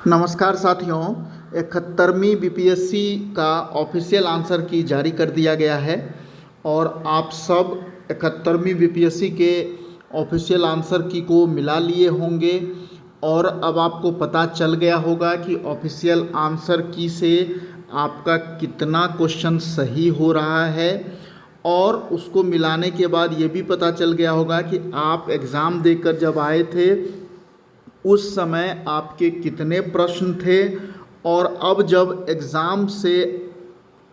नमस्कार साथियों, 71वीं बीपीएससी का ऑफिशियल आंसर की जारी कर दिया गया है और आप सब 71वीं बीपीएससी के ऑफिशियल आंसर की को मिला लिए होंगे और अब आपको पता चल गया होगा कि ऑफिशियल आंसर की से आपका कितना क्वेश्चन सही हो रहा है और उसको मिलाने के बाद ये भी पता चल गया होगा कि आप एग्ज़ाम देकर जब आए थे उस समय आपके कितने प्रश्न थे और अब जब एग्ज़ाम से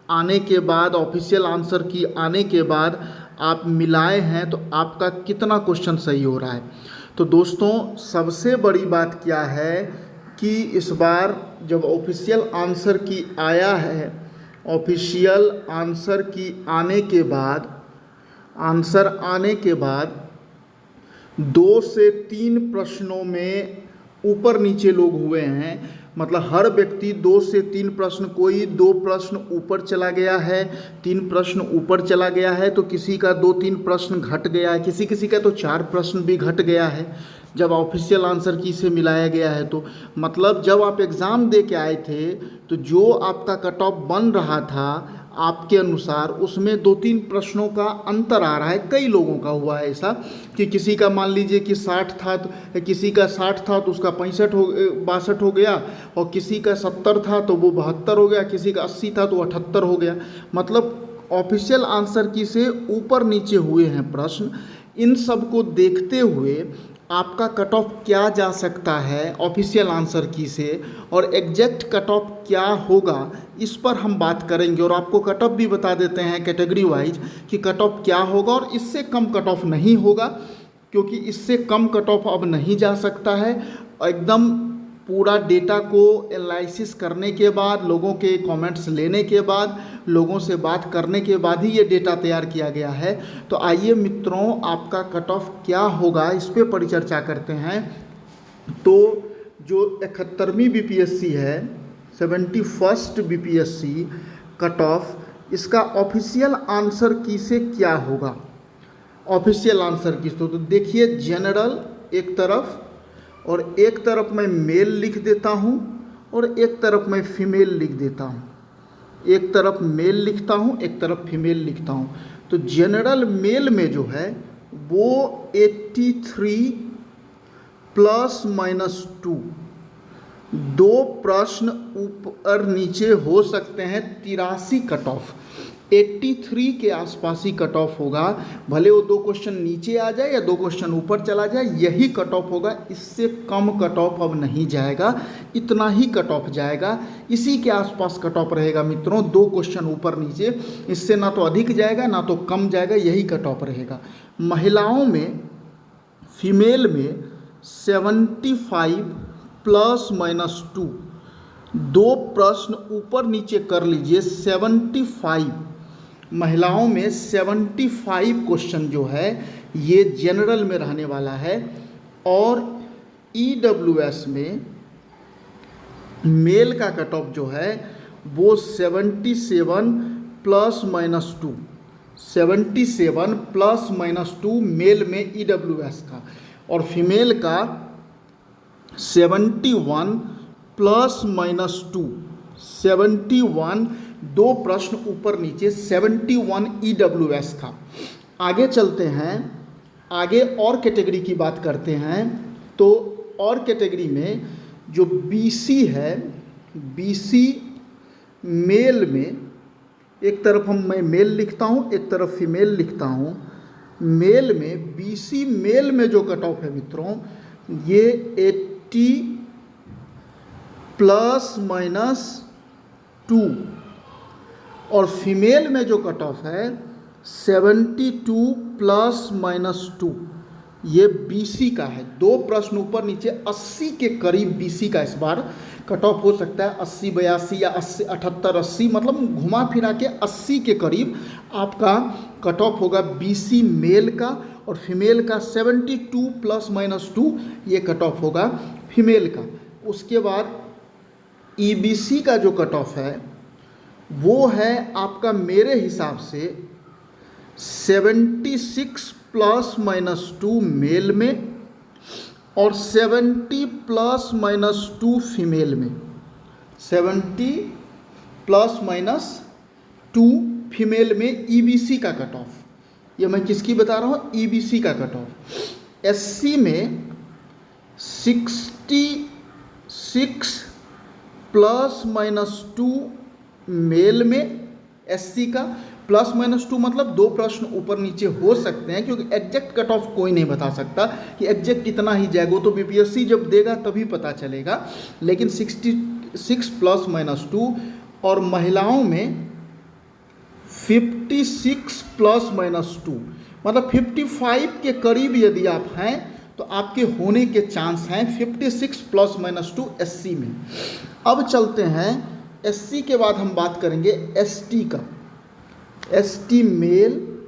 आने के बाद ऑफिशियल आंसर की आने के बाद आप मिलाए हैं तो आपका कितना क्वेश्चन सही हो रहा है। तो दोस्तों, सबसे बड़ी बात क्या है कि इस बार जब ऑफिशियल आंसर की आया है, ऑफिशियल आंसर की आने के बाद आने के बाद 2 से 3 प्रश्नों में ऊपर नीचे लोग हुए हैं। मतलब हर व्यक्ति 2 से 3 प्रश्न, कोई 2 प्रश्न ऊपर चला गया है, 3 प्रश्न ऊपर चला गया है, तो किसी का 2-3 प्रश्न घट गया है, किसी किसी का तो 4 प्रश्न भी घट गया है जब ऑफिशियल आंसर की से मिलाया गया है। तो मतलब जब आप एग्ज़ाम दे के आए थे तो जो आपका कट ऑफ बन रहा था आपके अनुसार, उसमें 2-3 प्रश्नों का अंतर आ रहा है। कई लोगों का हुआ है ऐसा कि किसी का मान लीजिए कि 60 था तो किसी का 60 था तो उसका 62 हो गया, और किसी का 70 था तो वो 72 हो गया, किसी का 80 था तो 78 हो गया। मतलब ऑफिशियल आंसर की से ऊपर नीचे हुए हैं प्रश्न। इन सब को देखते हुए आपका कट ऑफ क्या जा सकता है ऑफिशियल आंसर की से और एग्जैक्ट कट ऑफ क्या होगा, इस पर हम बात करेंगे और आपको कट ऑफ भी बता देते हैं कैटेगरी वाइज कि कट ऑफ क्या होगा और इससे कम कट ऑफ नहीं होगा, क्योंकि इससे कम कट ऑफ अब नहीं जा सकता है। एकदम पूरा डेटा को एनालिसिस करने के बाद, लोगों के कमेंट्स लेने के बाद, लोगों से बात करने के बाद ही ये डेटा तैयार किया गया है। तो आइए मित्रों, आपका कट ऑफ क्या होगा इस पे परिचर्चा करते हैं। तो जो 71वीं बीपीएससी है, 71st बीपीएससी कट ऑफ, इसका ऑफिशियल आंसर की से क्या होगा। ऑफिशियल आंसर की तो देखिए, जनरल एक तरफ और एक तरफ मैं मेल लिख देता हूँ और एक तरफ मैं फीमेल लिख देता हूँ। एक तरफ मेल लिखता हूँ, एक तरफ फीमेल लिखता हूँ। तो जनरल मेल में जो है वो 83 ±2, 2 प्रश्न ऊपर नीचे हो सकते हैं। 83 कट ऑफ, 83 के आसपास ही कट ऑफ होगा। भले वो 2 क्वेश्चन नीचे आ जाए या 2 क्वेश्चन ऊपर चला जाए, यही कट ऑफ होगा। इससे कम कट ऑफ अब नहीं जाएगा, इतना ही कट ऑफ जाएगा। इसी के आसपास कट ऑफ रहेगा मित्रों, 2 क्वेश्चन ऊपर नीचे, इससे ना तो अधिक जाएगा ना तो कम जाएगा, यही कट ऑफ रहेगा। महिलाओं में, फीमेल में 75 ±2, 2 प्रश्न ऊपर नीचे कर लीजिए। 75 महिलाओं में 75 क्वेश्चन जो है ये जनरल में रहने वाला है। और ईडब्ल्यूएस में मेल का कट ऑफ जो है वो 77 ±2, 77 ±2 मेल में ईडब्ल्यूएस का, और फीमेल का 71 ±2, 71, 2 प्रश्न ऊपर नीचे, 71 ईडब्ल्यूएस का। आगे चलते हैं, आगे और कैटेगरी की बात करते हैं। तो और कैटेगरी में जो बीसी है, बीसी मेल में, एक तरफ मैं मेल लिखता हूँ, एक तरफ फीमेल लिखता हूँ। मेल में, बीसी मेल में जो कट ऑफ है मित्रों, ये 80 ±2, और फीमेल में जो कट ऑफ है 72 ±2, ये बीसी का है। 2 प्रश्न ऊपर नीचे, 80 के करीब बीसी का इस बार कट ऑफ हो सकता है। 80 82 या 80 78 80, मतलब घुमा फिरा के 80 के करीब आपका कट ऑफ होगा बीसी मेल का, और फीमेल का 72 ±2 ये कट ऑफ होगा फीमेल का। उसके बाद ईबीसी का जो कट ऑफ है वो है आपका मेरे हिसाब से 76 ±2 मेल में और 70 प्लस माइनस 2 फीमेल में, 70 प्लस माइनस 2 फीमेल में ईबीसी का कट ऑफ, ये मैं किसकी बता रहा हूँ, ईबीसी का कट ऑफ। एससी में 66 प्लस माइनस 2 मेल में, एससी का प्लस माइनस 2 मतलब 2 प्रश्न ऊपर नीचे हो सकते हैं, क्योंकि एग्जैक्ट कट ऑफ कोई नहीं बता सकता कि एग्जैक्ट इतना ही जाएगा, वो तो बीपीएससी जब देगा तभी पता चलेगा। लेकिन 66 प्लस माइनस 2, और महिलाओं में 56 प्लस माइनस 2 मतलब 55 के करीब यदि आप हैं तो आपके होने के चांस हैं 56 प्लस माइनस 2 एससी में। अब चलते हैं एससी के बाद हम बात करेंगे एसटी का, एसटी मेल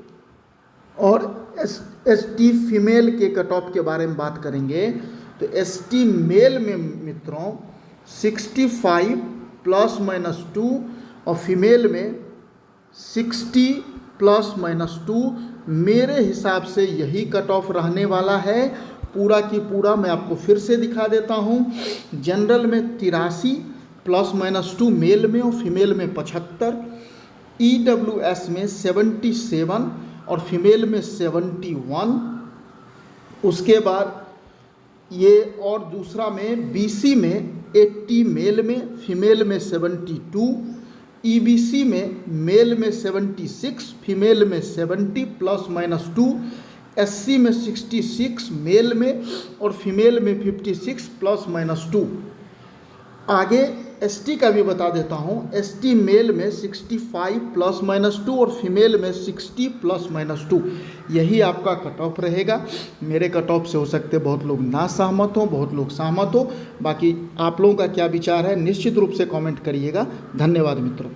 और एसटी फीमेल के कट ऑफ के बारे में बात करेंगे। तो एसटी मेल में मित्रों 65 प्लस माइनस 2 और फीमेल में 60 प्लस माइनस 2। मेरे हिसाब से यही कट ऑफ रहने वाला है पूरा की पूरा। मैं आपको फिर से दिखा देता हूँ। जनरल में 83 प्लस माइनस 2 मेल में और फीमेल में 75, ईडब्ल्यूएस में 77 और फीमेल में 71। उसके बाद ये और दूसरा में बीसी में 80 मेल में, फीमेल में 72, ईबीसी में मेल में 76, फीमेल में 70 प्लस माइनस 2, एससी में 66 मेल में और फीमेल में 56 प्लस माइनस 2। आगे एसटी का भी बता देता हूँ। एसटी मेल में 65 प्लस माइनस 2 और फीमेल में 60 प्लस माइनस 2। यही आपका कट ऑफ रहेगा। मेरे कट ऑफ से हो सकते बहुत लोग ना सहमत हो, बहुत लोग सहमत हो। बाकी आप लोगों का क्या विचार है निश्चित रूप से कमेंट करिएगा। धन्यवाद मित्रों।